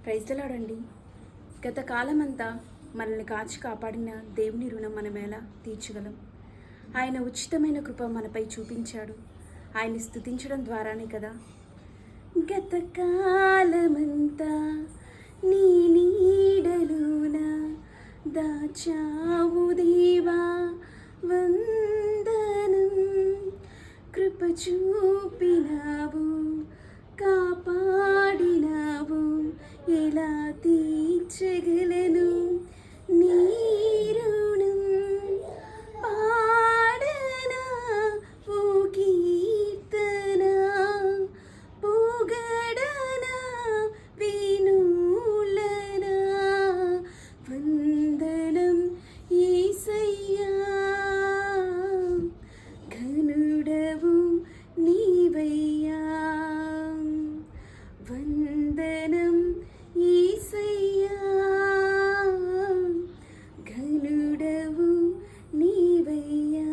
Praise the lord అండి. గత కాలమంతా మనల్ని కాచి కాపాడిన దేవుని రుణం మనం ఎలా తీర్చగలం? ఆయన ఉచితమైన కృప మనపై చూపించాడు. ఆయన్ని స్తుతించడం ద్వారానే కదా. గత కాలమంతా నీ నీడలోన దాచావు దేవా, వందనం. కృప చూపినావు, కాపాడినావు, ఎలా తీర్చగలను నీ రుణం? పాడనా ఓ కీర్తన, పొగడనా వినులనా, వందనం యేసయ్యా, ఘనుడవు నీవయ్యా, వందనం యేసయ్యా, ఘనుడవు నీవయ్యా.